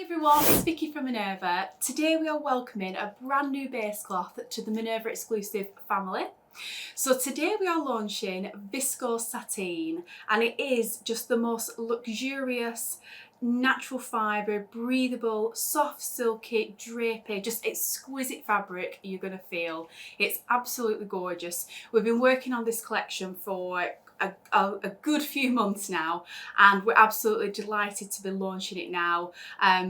everyone, it's Vicki from Minerva. Today we are welcoming a brand new base cloth to the Minerva Exclusive family. So today we are launching Viscose Sateen, and it is just the most luxurious, natural fibre, breathable, soft, silky, drapey, just exquisite fabric you're going to feel. It's absolutely gorgeous. We've been working on this collection for a good few months now, and we're absolutely delighted to be launching it now.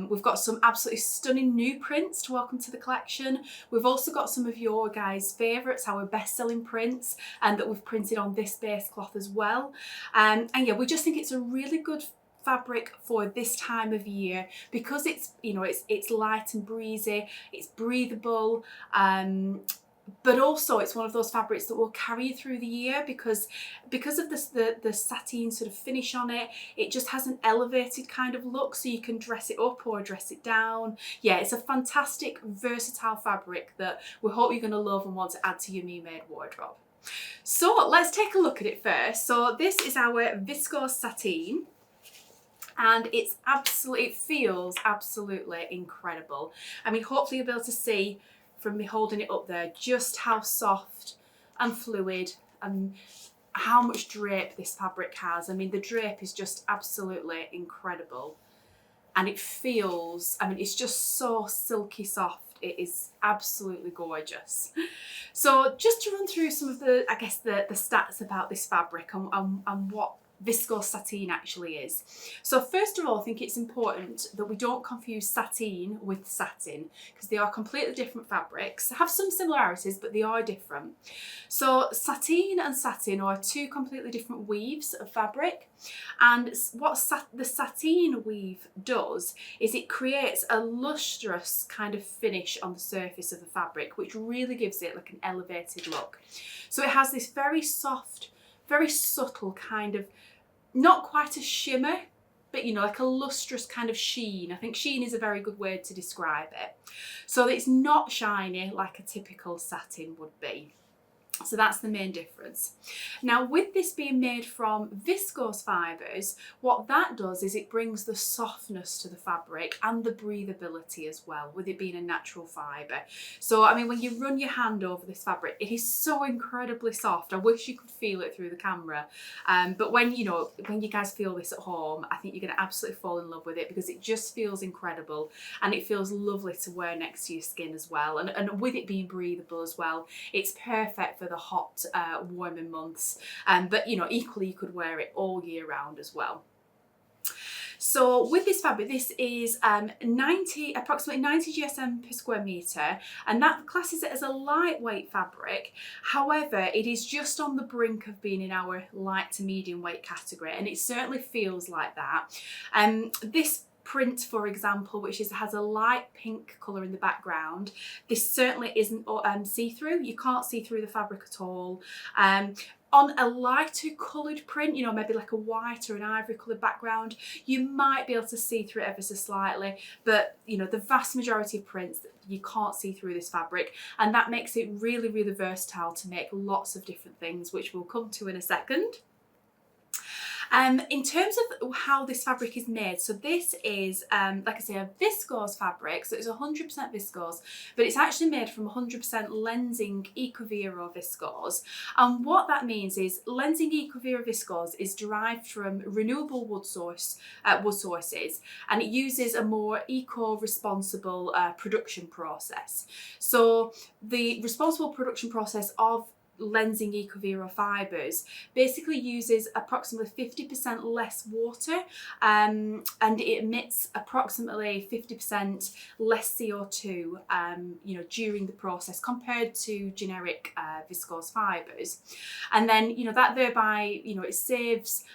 We've got some absolutely stunning new prints to welcome to the collection. We've also got some of your guys' favourites, our best-selling prints, and that we've printed on this base cloth as well. And yeah, we just think it's a really good fabric for this time of year because it's, you know, it's light and breezy, it's breathable, but also it's one of those fabrics that will carry you through the year because of the sateen sort of finish on it. It just has an elevated kind of look, so you can dress it up or dress it down. Yeah, it's a fantastic, versatile fabric that we hope you're going to love and want to add to your new made wardrobe. So let's take a look at it first. So this is our Viscose Sateen, and it feels absolutely incredible. I mean, hopefully you'll be able to see from me holding it up there just how soft and fluid and how much drape this fabric has. I mean, the drape is just absolutely incredible, and it feels, I mean, it's just so silky soft. It is absolutely gorgeous. So just to run through some of the, I guess, the stats about this fabric and what Viscose Sateen actually is. So first of all, I think it's important that we don't confuse sateen with satin because they are completely different fabrics. They have some similarities, but they are different. So sateen and satin are two completely different weaves of fabric, and what the sateen weave does is it creates a lustrous kind of finish on the surface of the fabric, which really gives it like an elevated look. So it has this very soft, very subtle kind of, not quite a shimmer, but you know, like a lustrous kind of sheen. I think sheen is a very good word to describe it. So it's not shiny like a typical satin would be. So that's the main difference. Now, with this being made from viscose fibres, what that does is it brings the softness to the fabric and the breathability as well, with it being a natural fibre. So, I mean, when you run your hand over this fabric, it is so incredibly soft. I wish you could feel it through the camera. But when you guys feel this at home, I think you're going to absolutely fall in love with it because it just feels incredible, and it feels lovely to wear next to your skin as well. And with it being breathable as well, it's perfect for the hot, warming months. But you know, equally you could wear it all year round as well. So with this fabric, this is approximately 90 GSM per square metre, and that classes it as a lightweight fabric. However, it is just on the brink of being in our light to medium weight category, and it certainly feels like that. This print, for example, which has a light pink colour in the background, this certainly isn't see-through. You can't see through the fabric at all. On a lighter coloured print, you know, maybe like a white or an ivory coloured background, you might be able to see through it ever so slightly, but you know, the vast majority of prints, you can't see through this fabric, and that makes it really, really versatile to make lots of different things, which we'll come to in a second. In terms of how this fabric is made, so this is, like I say, a viscose fabric, so it's 100% viscose, but it's actually made from 100% Lenzing Ecovero viscose. And what that means is Lenzing Ecovero viscose is derived from renewable wood sources, and it uses a more eco-responsible production process. So the responsible production process of Lenzing Ecovero fibres basically uses approximately 50% less water, and it emits approximately 50% less CO2 you know, during the process compared to generic viscose fibres. And then, you know, that thereby, you know, it saves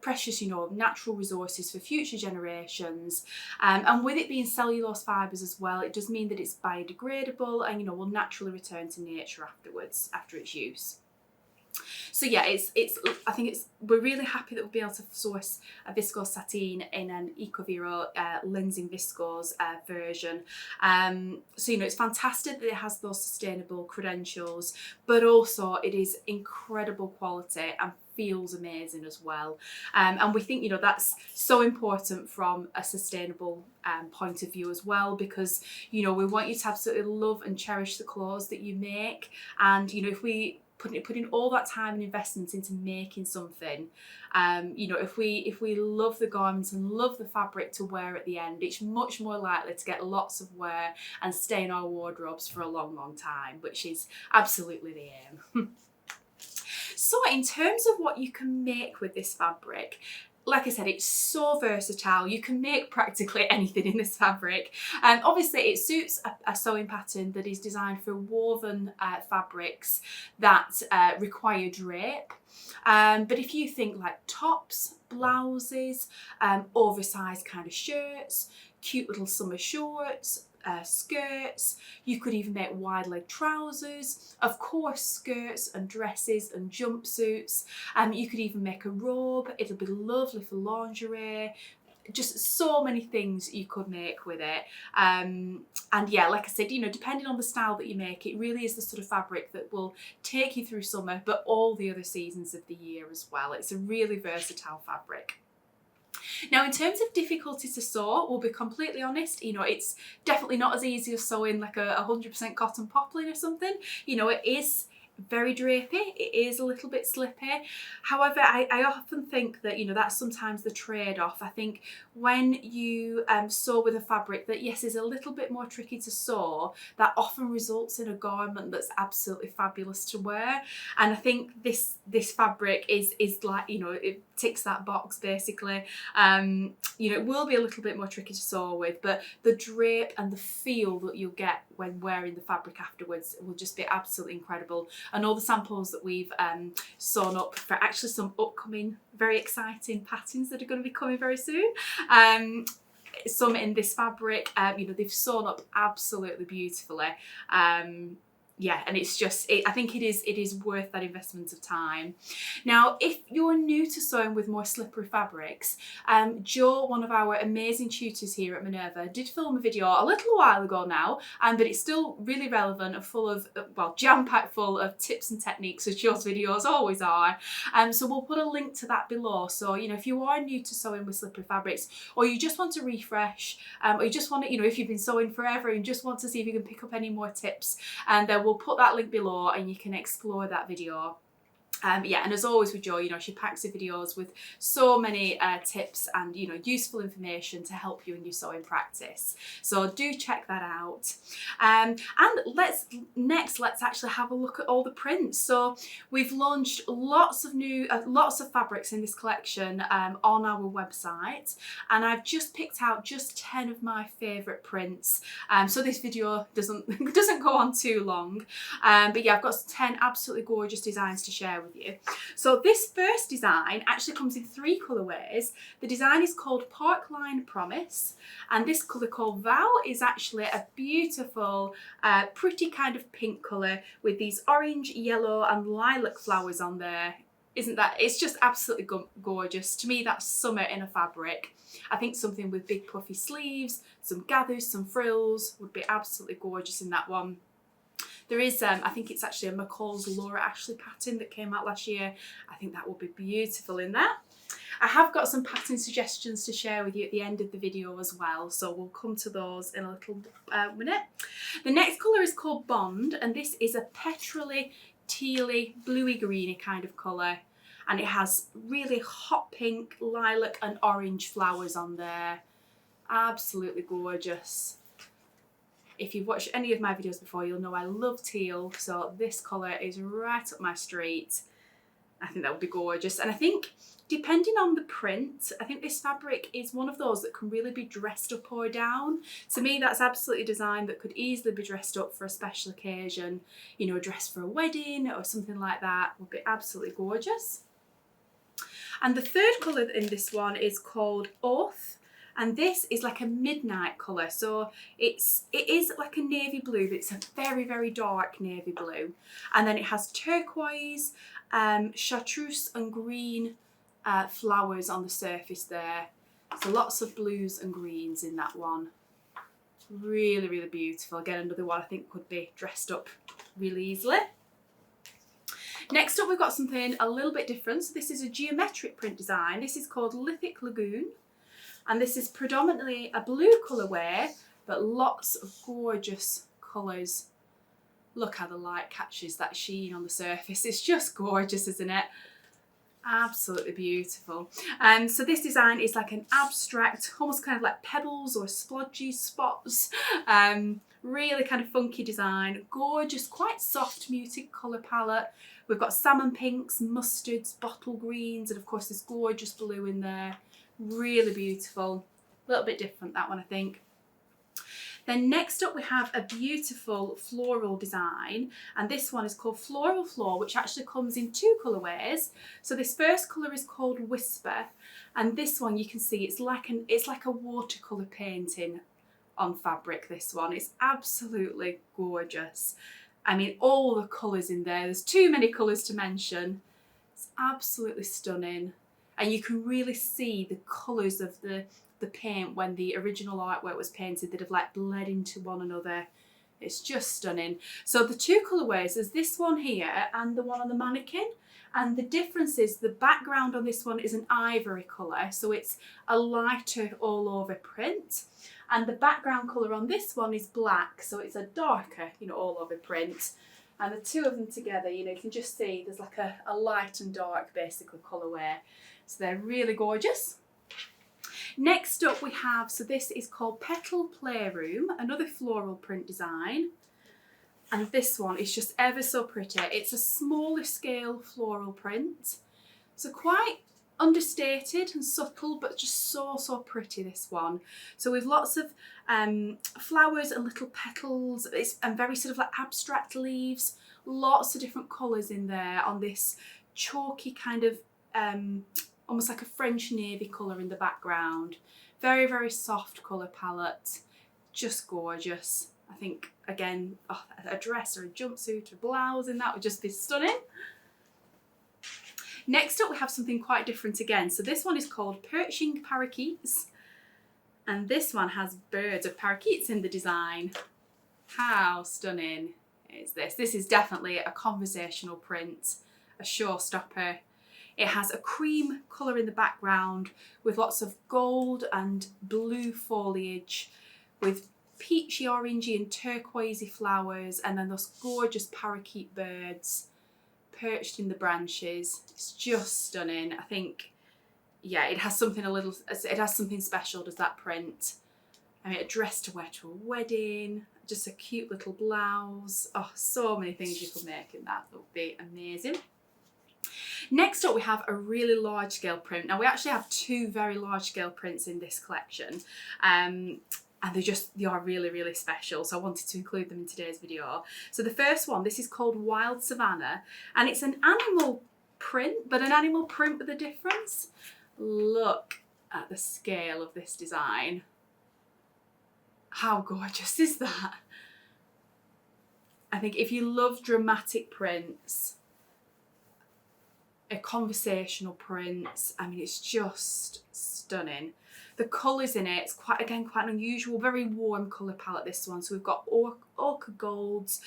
precious, you know, natural resources for future generations, and with it being cellulose fibres as well, it does mean that it's biodegradable and, you know, will naturally return to nature afterwards, after its use. So yeah, I think we're really happy that we'll be able to source a Viscose Sateen in an Ecovero lens in viscose version. So you know, it's fantastic that it has those sustainable credentials, but also it is incredible quality and feels amazing as well. And we think, you know, that's so important from a sustainable point of view as well, because, you know, we want you to absolutely love and cherish the clothes that you make. And, you know, if we putting all that time and investment into making something, you know, if we love the garments and love the fabric to wear at the end, it's much more likely to get lots of wear and stay in our wardrobes for a long, long time, which is absolutely the aim. So in terms of what you can make with this fabric, like I said, it's so versatile. You can make practically anything in this fabric. Obviously, it suits a sewing pattern that is designed for woven fabrics that require drape. But if you think like tops, blouses, oversized kind of shirts, cute little summer shorts, skirts, you could even make wide leg trousers, of course skirts and dresses and jumpsuits, you could even make a robe. It'll be lovely for lingerie. Just so many things you could make with it. And yeah, like I said, you know, depending on the style that you make, it really is the sort of fabric that will take you through summer, but all the other seasons of the year as well. It's a really versatile fabric. Now, in terms of difficulty to sew, we'll be completely honest, you know, it's definitely not as easy as sewing like a 100% cotton poplin or something. You know, it is very drapey, it is a little bit slippy. However, I often think that, you know, that's sometimes the trade-off. I think when you sew with a fabric that, yes, is a little bit more tricky to sew, that often results in a garment that's absolutely fabulous to wear. And I think this fabric is like, you know, it ticks that box basically. You know, it will be a little bit more tricky to sew with, but the drape and the feel that you'll get when wearing the fabric afterwards will just be absolutely incredible. And all the samples that we've sewn up for actually some upcoming very exciting patterns that are going to be coming very soon. Some in this fabric, you know, they've sewn up absolutely beautifully. Yeah, and it's just, I think it is worth that investment of time. Now, if you're new to sewing with more slippery fabrics, Jo, one of our amazing tutors here at Minerva, did film a video a little while ago now, but it's still really relevant and full of, well, jam-packed full of tips and techniques, as Jo's videos always are. So we'll put a link to that below. So, you know, if you are new to sewing with slippery fabrics, or you just want to refresh, or you just want to, you know, if you've been sewing forever and just want to see if you can pick up any more tips, and then we'll put that link below and you can explore that video. Yeah, and as always with Jo, you know, she packs her videos with so many tips and, you know, useful information to help you in your sewing practice. So do check that out. And let's actually have a look at all the prints. So we've launched lots of fabrics in this collection on our website, and I've just picked out just 10 of my favourite prints. So this video doesn't go on too long, but yeah, I've got 10 absolutely gorgeous designs to share with you. So this first design actually comes in 3 colourways. The design is called Parkline Promise, and this colour called Vow is actually a beautiful, pretty kind of pink colour with these orange, yellow and lilac flowers on there. Isn't that, it's just absolutely gorgeous. To me, that's summer in a fabric. I think something with big puffy sleeves, some gathers, some frills would be absolutely gorgeous in that one. There is, I think it's actually a McCall's Laura Ashley pattern that came out last year. I think that will be beautiful in that. I have got some pattern suggestions to share with you at the end of the video as well, so we'll come to those in a little minute. The next colour is called Bond, and this is a petrol-y, tealy, bluey greeny kind of colour, and it has really hot pink, lilac and orange flowers on there. Absolutely gorgeous. If you've watched any of my videos before, you'll know I love teal, so this colour is right up my street. I think that would be gorgeous. And I think, depending on the print, I think this fabric is one of those that can really be dressed up or down. To me, that's absolutely a design that could easily be dressed up for a special occasion. You know, a dress for a wedding or something like that would be absolutely gorgeous. And the third colour in this one is called Oath. And this is like a midnight colour, so it is like a navy blue, but it's a very, very dark navy blue. And then it has turquoise chartreuse and green flowers on the surface there. So lots of blues and greens in that one. Really, really beautiful. Again, another one I think could be dressed up really easily. Next up, we've got something a little bit different. So this is a geometric print design. This is called Lithic Lagoon. And this is predominantly a blue colourway, but lots of gorgeous colours. Look how the light catches that sheen on the surface. It's just gorgeous, isn't it? Absolutely beautiful. So this design is like an abstract, almost kind of like pebbles or splodgy spots. Really kind of funky design. Gorgeous, quite soft, muted colour palette. We've got salmon pinks, mustards, bottle greens, and of course this gorgeous blue in there. Really beautiful. A little bit different, that one, I think. Then next up we have a beautiful floral design, and this one is called Floral Floor, which actually comes in two colourways. So this first colour is called Whisper, and this one you can see it's like a watercolour painting on fabric. This one is absolutely gorgeous. I mean, all the colours in there, there's too many colours to mention. It's absolutely stunning, and you can really see the colours of the paint when the original artwork was painted that have like bled into one another. It's just stunning. So the two colourways, there's this one here and the one on the mannequin, and the difference is the background on this one is an ivory colour, so it's a lighter all over print, and the background colour on this one is black, so it's a darker, you know, all over print. And the two of them together, you know, you can just see there's like a light and dark basically colourway, so they're really gorgeous. Next up we have, so this is called Petal Playroom, another floral print design. And this one is just ever so pretty. It's a smaller scale floral print. So quite understated and subtle, but just so pretty, this one. So with lots of flowers and little petals, and very sort of like abstract leaves. Lots of different colours in there on this chalky kind of almost like a French navy colour in the background. Very, very soft colour palette. Just gorgeous. I think, again, a dress or a jumpsuit or blouse in that would just be stunning. Next up we have something quite different again. So this one is called Perching Parakeets. And this one has birds of parakeets in the design. How stunning is this? This is definitely a conversational print, a showstopper. It has a cream colour in the background with lots of gold and blue foliage with peachy, orangey and turquoisey flowers, and then those gorgeous parakeet birds perched in the branches. It's just stunning. I think, yeah, it has something special, does that print. I mean, a dress to wear to a wedding, just a cute little blouse. Oh, so many things you could make in that. That would be amazing. Next up we have a really large scale print. Now we actually have two very large scale prints in this collection, and they are really, really special, so I wanted to include them in today's video. So the first one, this is called Wild Savannah, and it's an animal print, but an animal print with a difference. Look at the scale of this design. How gorgeous is that? I think if you love dramatic prints, a conversational print, I mean, it's just stunning. The colours in it, it's quite an unusual, very warm colour palette, this one. So we've got ochre golds,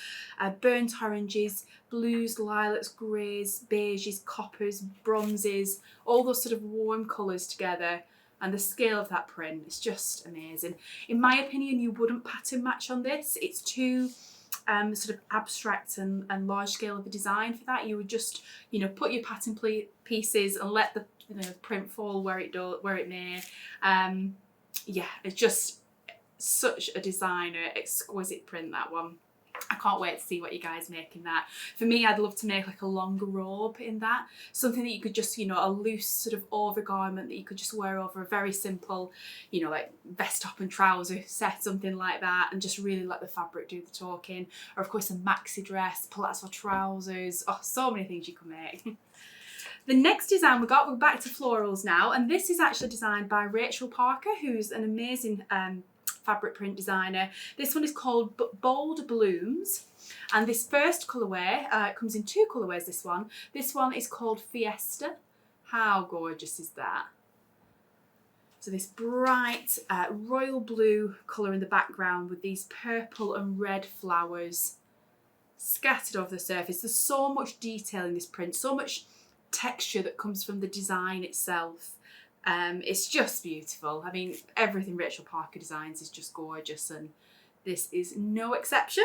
burnt oranges, blues, lilacs, greys, beiges, coppers, bronzes, all those sort of warm colours together. And the scale of that print is just amazing. In my opinion, you wouldn't pattern match on this. It's too sort of abstract and large scale of a design for that. You would just, you know, put your pattern pieces and let the print fall where it may. Yeah, it's just such a designer, exquisite print, that one. I can't wait to see what you guys make in that. For me, I'd love to make like a longer robe in that. Something that you could just, you know, a loose sort of overgarment that you could just wear over a very simple, you know, like vest top and trouser set, something like that, and just really let the fabric do the talking. Or of course a maxi dress, palazzo trousers. Oh, so many things you can make. The next design we're back to florals now, and this is actually designed by Rachel Parker, who's an amazing fabric print designer. This one is called Bold Blooms, and this first colourway, it comes in 2 colourways, this one. This one is called Fiesta. How gorgeous is that? So this bright royal blue colour in the background with these purple and red flowers scattered over the surface. There's so much detail in this print, so much texture that comes from the design itself. It's just beautiful. I mean, everything Rachel Parker designs is just gorgeous, and this is no exception.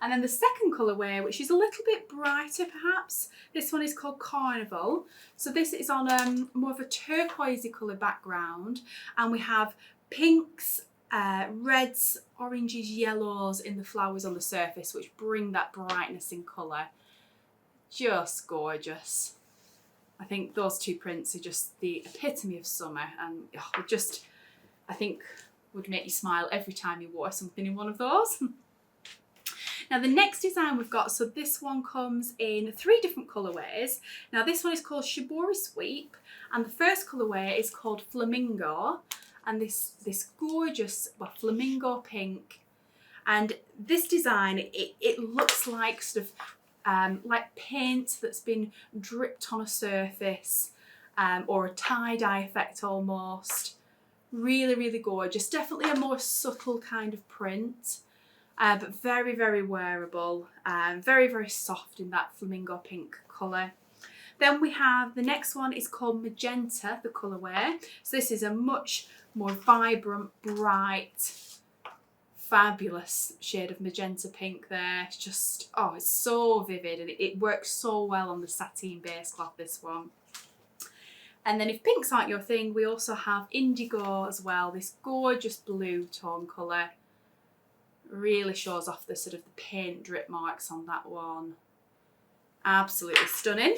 And then the second colourway, which is a little bit brighter perhaps, this one is called Carnival. So this is on more of a turquoisey colour background, and we have pinks, reds, oranges, yellows in the flowers on the surface, which bring that brightness in colour. Just gorgeous. I think those 2 prints are just the epitome of summer, and I think would make you smile every time you wore something in one of those. Now the next design we've got, so this one comes in 3 different colourways. Now this one is called Shibori Sweep, and the first colourway is called Flamingo, and this gorgeous flamingo pink. And this design, it looks like sort of like paint that's been dripped on a surface, or a tie-dye effect almost. Really, really gorgeous. Definitely a more subtle kind of print. But very, very wearable, very, very soft in that flamingo pink colour. Then we have, the next one is called Magenta, the colourway. So this is a much more vibrant, bright, fabulous shade of magenta pink there. It's just, oh, it's so vivid, and it works so well on the sateen base cloth, this one. And then if pinks aren't your thing, we also have Indigo as well, this gorgeous blue tone colour. Really shows off the sort of the paint drip marks on that one. Absolutely stunning.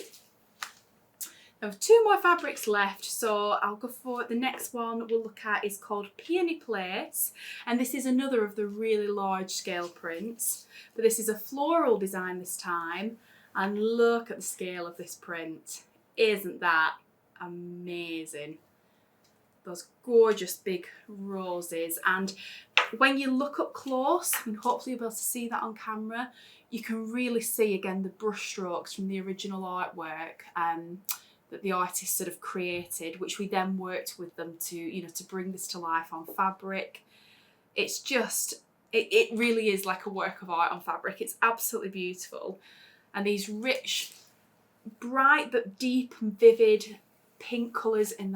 I have 2 more fabrics left, so I'll go for the next one we'll look at is called Peony Place, and this is another of the really large scale prints, but this is a floral design this time, and look at the scale of this print. Isn't that amazing? Those gorgeous big roses, and when you look up close, and hopefully you'll be able to see that on camera, you can really see again the brush strokes from the original artwork that the artist sort of created, which we then worked with them to, to bring this to life on fabric. It's just, it really is like a work of art on fabric. It's absolutely beautiful. And these rich, bright but deep and vivid pink colours in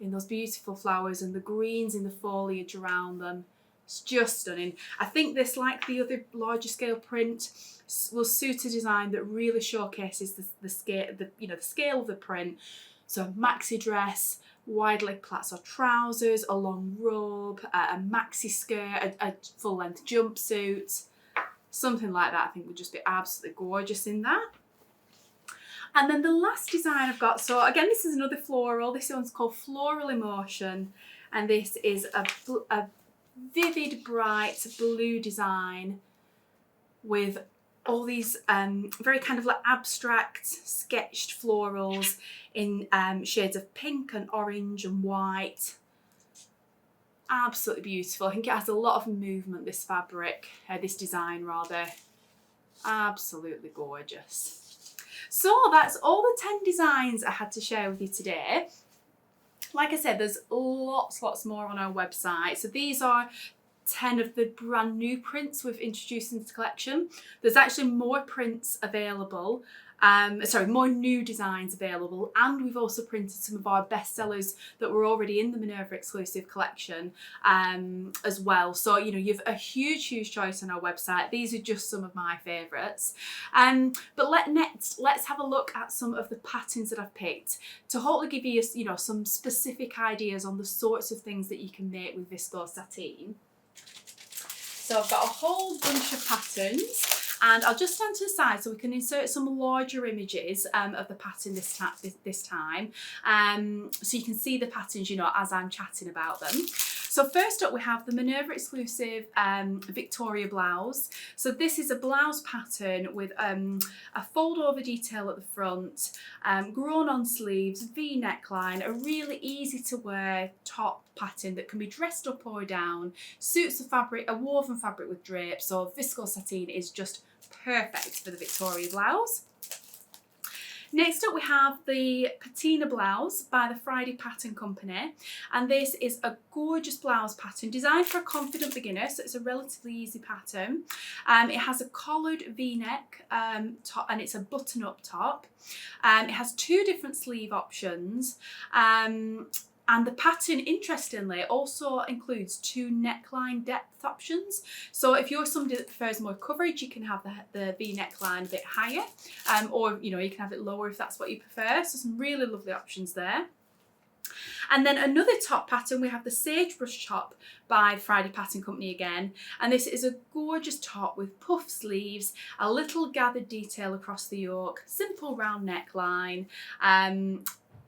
those beautiful flowers, and the greens in the foliage around them. It's just stunning. I think this, like the other larger scale print, will suit a design that really showcases the scale, the scale of the print. So a maxi dress, wide leg plaits or trousers, a long robe, a maxi skirt, a full length jumpsuit, something like that. I think would just be absolutely gorgeous in that. And then the last design I've got, so again, this is another floral. This one's called Floral Emotion, and this is a vivid, bright blue design with all these very kind of like abstract sketched florals in shades of pink and orange and white. Absolutely beautiful. I think it has a lot of movement, this fabric, this design rather. Absolutely gorgeous. So that's all the 10 designs I had to share with you today. Like I said, there's lots more on our website. So these are 10 of the brand new prints we've introduced into the collection. There's actually more prints available, more new designs available, and we've also printed some of our bestsellers that were already in the Minerva Exclusive collection as well. So, you've a huge choice on our website. These are just some of my favourites. But let's have a look at some of the patterns that I've picked to hopefully give you, some specific ideas on the sorts of things that you can make with Viscose Sateen. So I've got a whole bunch of patterns, and I'll just stand to the side so we can insert some larger images of the pattern this time, so you can see the patterns, as I'm chatting about them. So first up we have the Minerva Exclusive Victoria blouse. So this is a blouse pattern with a fold over detail at the front, grown on sleeves, V neckline, a really easy to wear top pattern that can be dressed up or down, suits the fabric, a woven fabric with drapes, so Viscose Sateen is just perfect for the Victoria blouse. Next up we have the Patina blouse by the Friday Pattern Company, and this is a gorgeous blouse pattern designed for a confident beginner, so it's a relatively easy pattern. It has a collared V-neck top, and it's a button-up top. It has two different sleeve options. And the pattern, interestingly, also includes two neckline depth options. So if you're somebody that prefers more coverage, you can have the V neckline a bit higher, or you can have it lower if that's what you prefer. So some really lovely options there. And then another top pattern, we have the Sagebrush top by Friday Pattern Company again. And this is a gorgeous top with puff sleeves, a little gathered detail across the yoke, simple round neckline.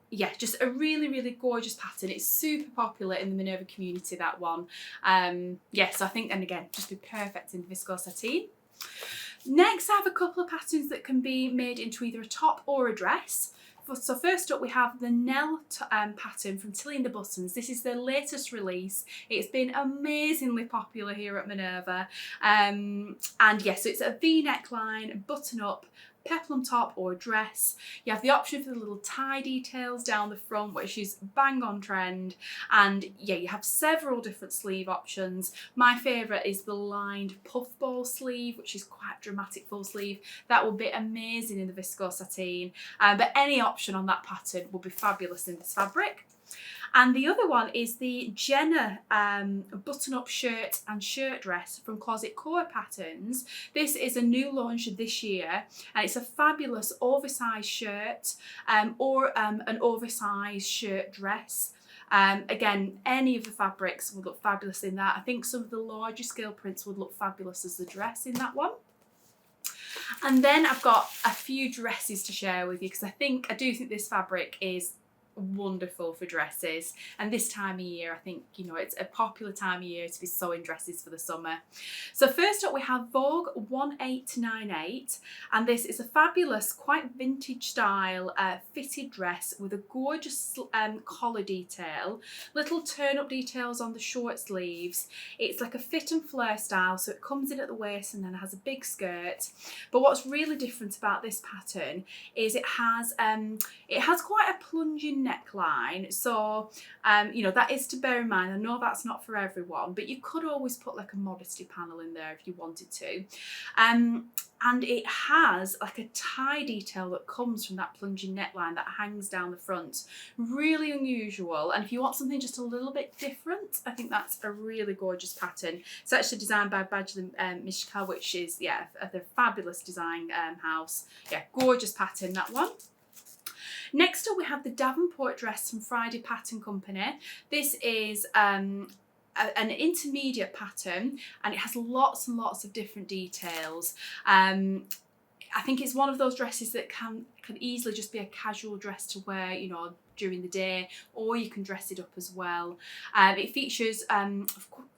Yeah, just a really, really gorgeous pattern. It's super popular in the Minerva community, that one. So I think, and again, just be perfect in Viscose Sateen. Next, I have a couple of patterns that can be made into either a top or a dress. So first up, we have the Nell pattern from Tilly and the Buttons. This is their latest release. It's been amazingly popular here at Minerva. And yes, so it's a V neckline, button up, peplum top or dress. You have the option for the little tie details down the front, which is bang on trend. And yeah, you have several different sleeve options. My favourite is the lined puffball sleeve, which is quite dramatic full sleeve. That will be amazing in the Viscose Sateen. But any option on that pattern will be fabulous in this fabric. And the other one is the Jenna button-up shirt and shirt dress from Closet Core Patterns. This is a new launch this year, and it's a fabulous oversized shirt or an oversized shirt dress. Again, any of the fabrics would look fabulous in that. I think some of the larger scale prints would look fabulous as the dress in that one. And then I've got a few dresses to share with you, because I do think this fabric is wonderful for dresses, and this time of year I think it's a popular time of year to be sewing dresses for the summer. So first up we have Vogue 1898, and this is a fabulous, quite vintage style fitted dress with a gorgeous collar detail, little turn up details on the short sleeves. It's like a fit and flare style, so it comes in at the waist and then has a big skirt. But what's really different about this pattern is it has quite a plunging neckline, so that is to bear in mind. I know that's not for everyone, but you could always put like a modesty panel in there if you wanted to. And it has like a tie detail that comes from that plunging neckline that hangs down the front. Really unusual, and if you want something just a little bit different, I think that's a really gorgeous pattern. It's actually designed by Badgley Mishka, which is the fabulous design house. Yeah, gorgeous pattern, that one. Next up we have the Davenport dress from Friday Pattern Company. This is an intermediate pattern, and it has lots and lots of different details. I think it's one of those dresses that can easily just be a casual dress to wear, during the day, or you can dress it up as well. It features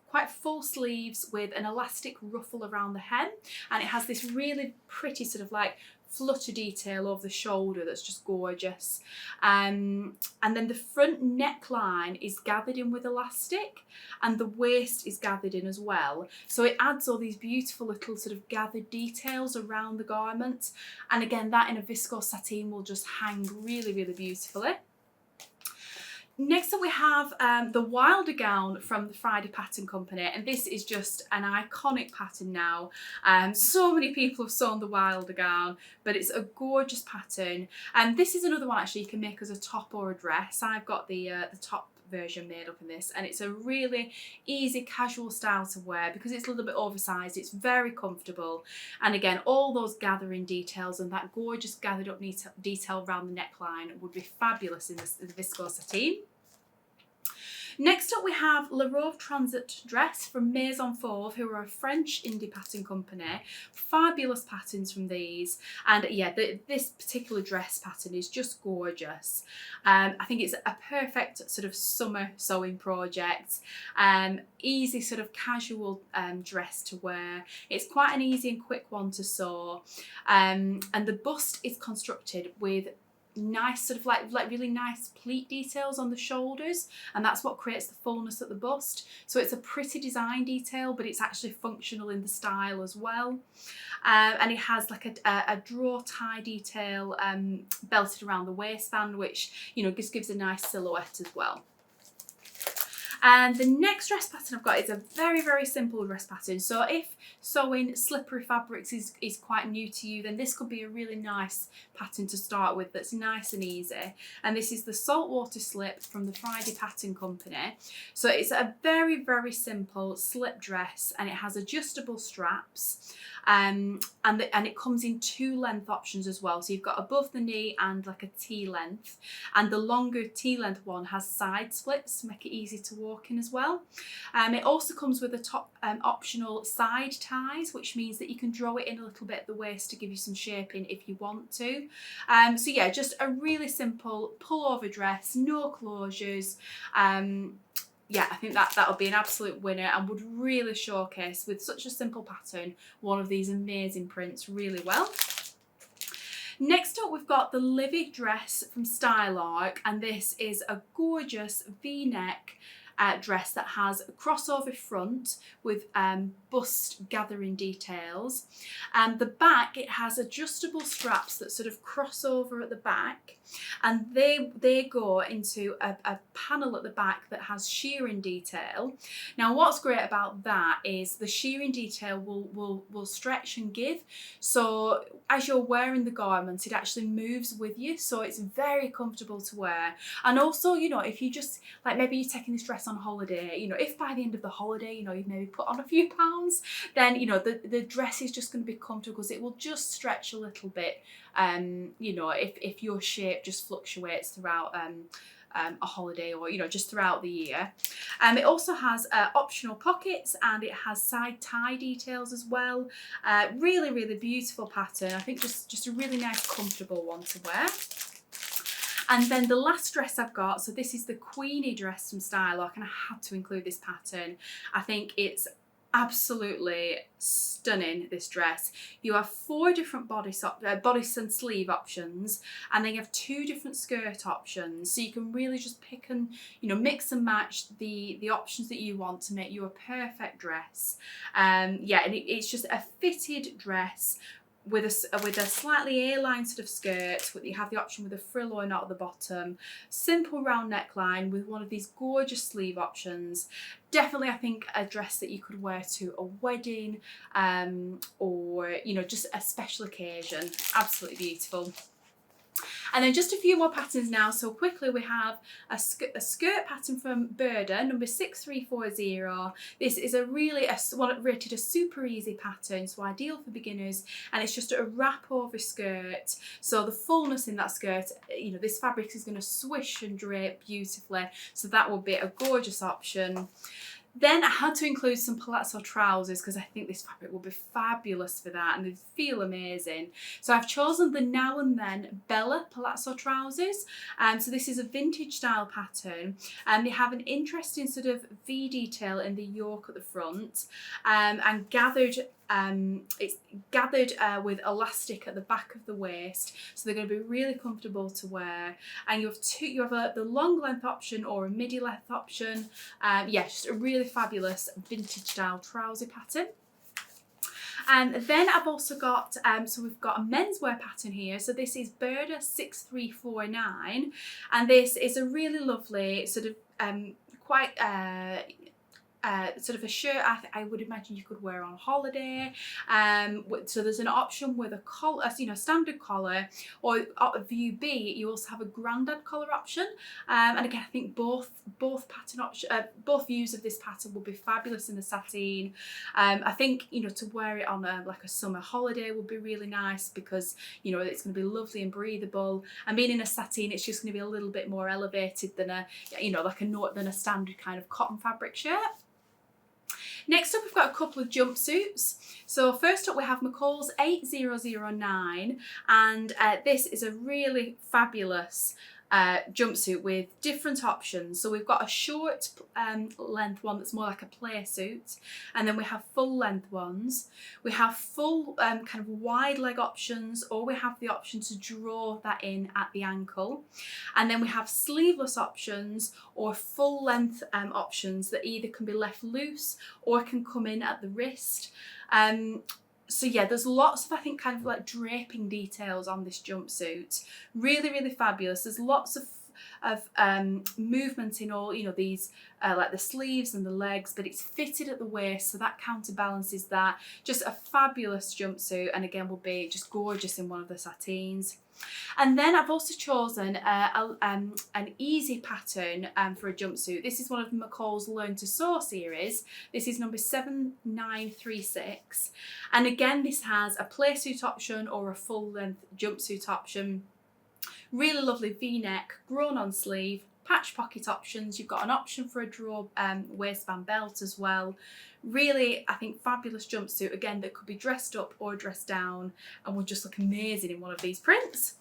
quite full sleeves with an elastic ruffle around the hem, and it has this really pretty sort of like flutter detail over the shoulder that's just gorgeous. And then the front neckline is gathered in with elastic, and the waist is gathered in as well. So it adds all these beautiful little sort of gathered details around the garment. And again, that in a Viscose Sateen will just hang really, really beautifully. Next up we have the Wilder gown from the Friday Pattern Company, and this is just an iconic pattern now. So many people have sewn the Wilder gown, but it's a gorgeous pattern. And this is another one actually you can make as a top or a dress. I've got the top version made up in this, and it's a really easy casual style to wear because it's a little bit oversized. It's very comfortable, and again, all those gathering details and that gorgeous gathered up detail around the neckline would be fabulous in the Viscose Sateen. Next up we have La Robe Transit dress from Maison Fauve, who are a French indie pattern company. Fabulous patterns from these, and yeah, this particular dress pattern is just gorgeous. I think it's a perfect sort of summer sewing project. Easy sort of casual dress to wear. It's quite an easy and quick one to sew, and the bust is constructed with nice sort of like really nice pleat details on the shoulders, and that's what creates the fullness at the bust. So it's a pretty design detail, but it's actually functional in the style as well. And it has like a draw tie detail belted around the waistband, which, you know, just gives a nice silhouette as well. And the next dress pattern I've got is a very, very simple dress pattern. So if sewing slippery fabrics is quite new to you, then this could be a really nice pattern to start with that's nice and easy. And this is the Saltwater Slip from the Friday Pattern Company. So it's a very, very simple slip dress, and it has adjustable straps. And it comes in 2 length options as well. So you've got above the knee and like a T length, and the longer T length one has side splits to make it easy to walk in as well. It also comes with a top optional side ties, which means that you can draw it in a little bit at the waist to give you some shaping if you want to. So yeah, just a really simple pullover dress, no closures. Yeah, I think that would be an absolute winner and would really showcase, with such a simple pattern, one of these amazing prints really well. Next up, we've got the Livy dress from Stylark, and this is a gorgeous V-neck dress that has a crossover front with bust gathering details. And the back, it has adjustable straps that sort of cross over at the back, and they go into a panel at the back that has shearing detail. Now what's great about that is the shearing detail will stretch and give, so as you're wearing the garment it actually moves with you, so it's very comfortable to wear. And also, you know, if you just like, maybe you're taking this dress on holiday, you know, if by the end of the holiday, you know, you've maybe put on a few pounds, then, you know, the dress is just going to be comfortable because it will just stretch a little bit, you know, if your shape just fluctuates throughout a holiday, or, you know, just throughout the year. It also has optional pockets, and it has side tie details as well. Really, really beautiful pattern. I think just a really nice comfortable one to wear. And then the last dress I've got, so this is the Queenie dress from Stylark, and I had to include this pattern. I think it's absolutely stunning, this dress. You have 4 different bodice and sleeve options, and then you have 2 different skirt options, so you can really just pick and, you know, mix and match the options that you want to make you a perfect dress. Yeah, and it's just a fitted dress with a slightly A-line sort of skirt. You have the option with a frill or knot at the bottom, simple round neckline with one of these gorgeous sleeve options. Definitely, I think, a dress that you could wear to a wedding, or, you know, just a special occasion. Absolutely beautiful. And then just a few more patterns now. So quickly, we have a skirt pattern from Burda, number 6340. This is one rated a super easy pattern, so ideal for beginners, and it's just a wrap over skirt. So the fullness in that skirt, you know, this fabric is going to swish and drape beautifully, so that will be a gorgeous option. Then I had to include some palazzo trousers because I think this fabric will be fabulous for that, and they feel amazing. So I've chosen the Now and Then Bella palazzo trousers. So this is a vintage style pattern, and they have an interesting sort of V detail in the yoke at the front, and gathered. It's gathered with elastic at the back of the waist, so they're going to be really comfortable to wear. And you have the long length option or a midi length option. Yeah, just a really fabulous vintage style trouser pattern. And then I've also got, so we've got a menswear pattern here. So this is Burda 6349, and this is a really lovely sort of quite sort of a shirt I would imagine you could wear on holiday. So there's an option with a collar, you know, standard collar, or view B, you also have a grandad collar option. And again, I think both pattern option, both views of this pattern will be fabulous in the sateen. I think, you know, to wear it on like a summer holiday would be really nice, because, you know, it's going to be lovely and breathable. And being in a sateen, it's just going to be a little bit more elevated than a, you know, like a standard kind of cotton fabric shirt. Next up, we've got a couple of jumpsuits. So first up, we have McCall's 8009, and this is a really fabulous jumpsuit with different options. So we've got a short length one that's more like a play suit, and then we have full length ones. We have full kind of wide leg options, or we have the option to draw that in at the ankle. And then we have sleeveless options or full length options that either can be left loose or can come in at the wrist. So yeah, there's lots of, I think, kind of like draping details on this jumpsuit. Really, really fabulous. There's lots of movement in all, you know, these like the sleeves and the legs, but it's fitted at the waist, so that counterbalances that. Just a fabulous jumpsuit, and again, will be just gorgeous in one of the sateens. And then I've also chosen an easy pattern for a jumpsuit. This is one of McCall's Learn to Sew series. This is number 7936. And again, this has a play suit option or a full length jumpsuit option. Really lovely V-neck, grown on sleeve, patch pocket options. You've got an option for a draw waistband belt as well. Really, I think, fabulous jumpsuit, again, that could be dressed up or dressed down and would just look amazing in one of these prints.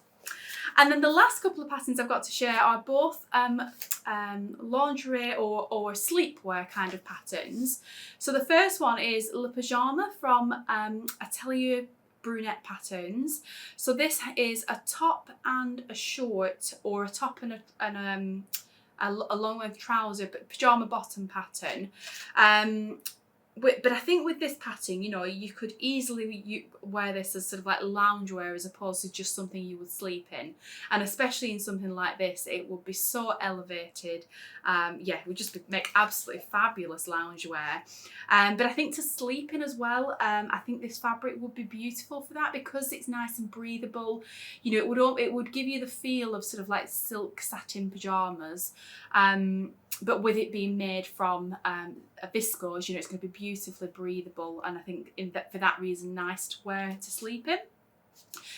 And then the last couple of patterns I've got to share are both lingerie or sleepwear kind of patterns. So the first one is Le Pyjama from Atelier Brunette Patterns. So this is a top and a short, or a top and a long length trouser, but pyjama bottom pattern. But I think with this pattern, you know, you could easily wear this as sort of like loungewear as opposed to just something you would sleep in. And especially in something like this, it would be so elevated. Yeah, it would just make absolutely fabulous loungewear. But I think to sleep in as well, I think this fabric would be beautiful for that, because it's nice and breathable. You know, it would give you the feel of sort of like silk satin pyjamas. But with it being made from a viscose, you know, it's going to be beautifully breathable, and I think for that reason, nice to wear to sleep in.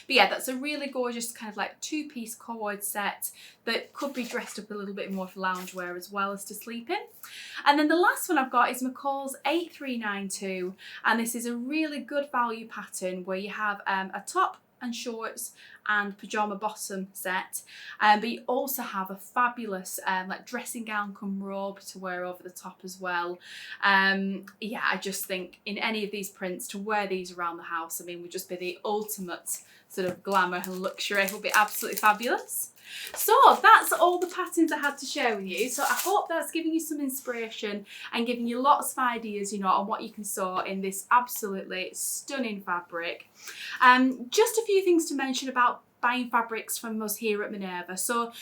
But yeah, that's a really gorgeous kind of like two-piece cord set that could be dressed up a little bit more for loungewear as well as to sleep in. And then the last one I've got is McCall's 8392, and this is a really good value pattern where you have a top and shorts and pyjama bottom set, but you also have a fabulous like dressing gown come robe to wear over the top as well. Yeah, I just think in any of these prints, to wear these around the house, I mean, would just be the ultimate sort of glamour and luxury. It will be absolutely fabulous. So that's all the patterns I had to share with you. So I hope that's giving you some inspiration and giving you lots of ideas, you know, on what you can sew in this absolutely stunning fabric. Just a few things to mention about buying fabrics from us here at Minerva. So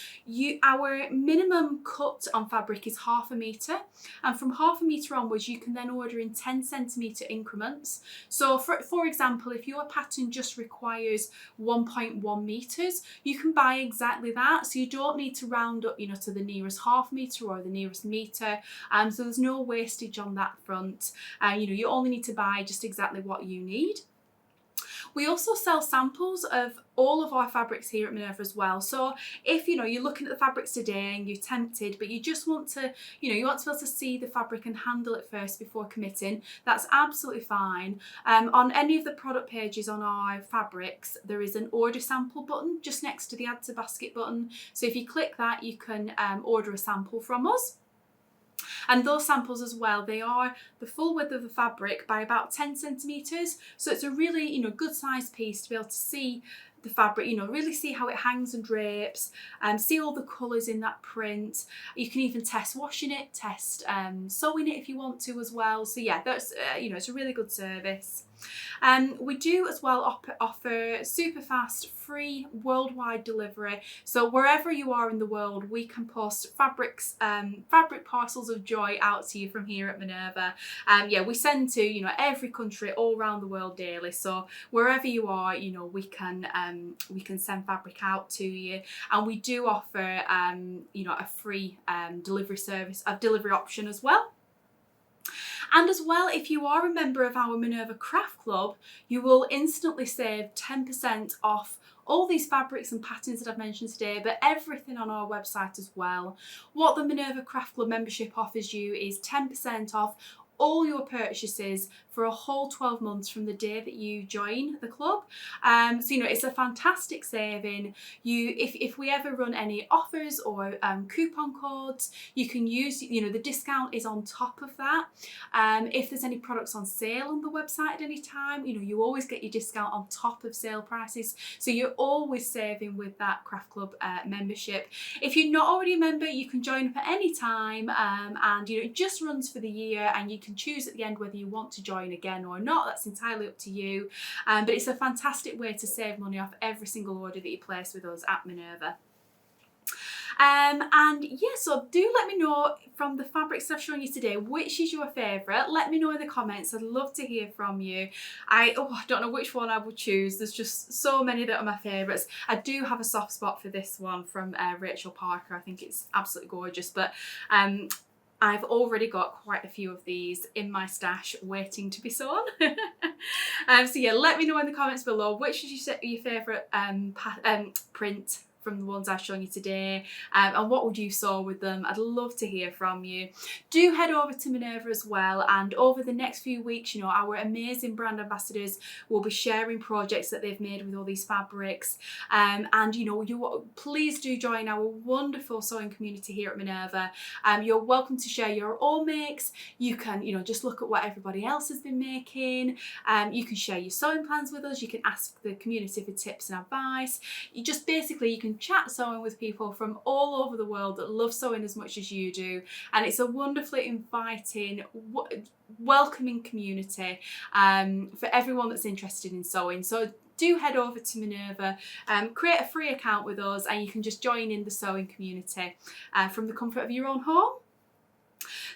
our minimum cut on fabric is 1/2 metre, and from 1/2 metre onwards you can then order in 10cm increments. So for example, if your pattern just requires 1.1 metres, you can buy exactly that, so you don't need to round up, you know, to the nearest 1/2 metre or the nearest metre. So there's no wastage on that front. You know, you only need to buy just exactly what you need. We also sell samples of all of our fabrics here at Minerva as well. So if, you know, you're looking at the fabrics today and you're tempted, but you just want to, you know, you want to be able to see the fabric and handle it first before committing, that's absolutely fine. On any of the product pages on our fabrics, there is an order sample button just next to the add to basket button. So if you click that, you can order a sample from us. And those samples as well, they are the full width of the fabric by about 10cm. So it's a really, you know, good sized piece to be able to see the fabric, you know, really see how it hangs and drapes, see all the colours in that print. You can even test washing it, test sewing it if you want to as well. So yeah, that's, you know, it's a really good service. We do as well offer super fast, free worldwide delivery. So wherever you are in the world, we can post fabric parcels of joy out to you from here at Minerva. Yeah, we send to every country all around the world daily. So wherever you are, we can send fabric out to you, and we do offer a free delivery option as well. And as well, if you are a member of our Minerva Craft Club, you will instantly save 10% off all these fabrics and patterns that I've mentioned today, but everything on our website as well. What the Minerva Craft Club membership offers you is 10% off all your purchases for a whole 12 months from the day that you join the club. So it's a fantastic saving. If we ever run any offers or coupon codes, you can use, the discount is on top of that. If there's any products on sale on the website at any time, you always get your discount on top of sale prices. So you're always saving with that Craft Club membership. If you're not already a member, you can join up at any time, and it just runs for the year, and you can choose at the end whether you want to join again or not. That's entirely up to you, but it's a fantastic way to save money off every single order that you place with us at Minerva. And yeah, so do let me know from the fabrics I've shown you today, which is your favourite. Let me know in the comments. I'd love to hear from you. I don't know which one I would choose. There's just so many that are my favourites. I do have a soft spot for this one from Rachel Parker. I think it's absolutely gorgeous, but I've already got quite a few of these in my stash waiting to be sewn. So yeah, let me know in the comments below which is your favourite print from the ones I've shown you today, and what would you sew with them. I'd love to hear from you. Do head over to Minerva as well, and over the next few weeks, our amazing brand ambassadors will be sharing projects that they've made with all these fabrics, and please do join our wonderful sewing community here at Minerva. You're welcome to share your own makes. You can just look at what everybody else has been making. You can share your sewing plans with us. You can ask the community for tips and advice. You can chat sewing with people from all over the world that love sewing as much as you do, and it's a wonderfully inviting, welcoming community for everyone that's interested in sewing. So do head over to Minerva, create a free account with us, and you can just join in the sewing community from the comfort of your own home.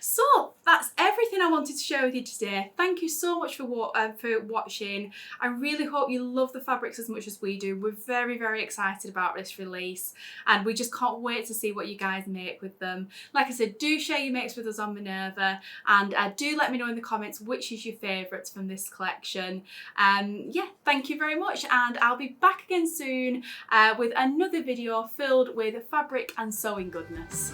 So that's everything I wanted to share with you today. Thank you so much for watching. I really hope you love the fabrics as much as we do. We're very, very excited about this release, and we just can't wait to see what you guys make with them. Like I said, do share your makes with us on Minerva, and do let me know in the comments which is your favourites from this collection. Yeah, thank you very much, and I'll be back again soon with another video filled with fabric and sewing goodness.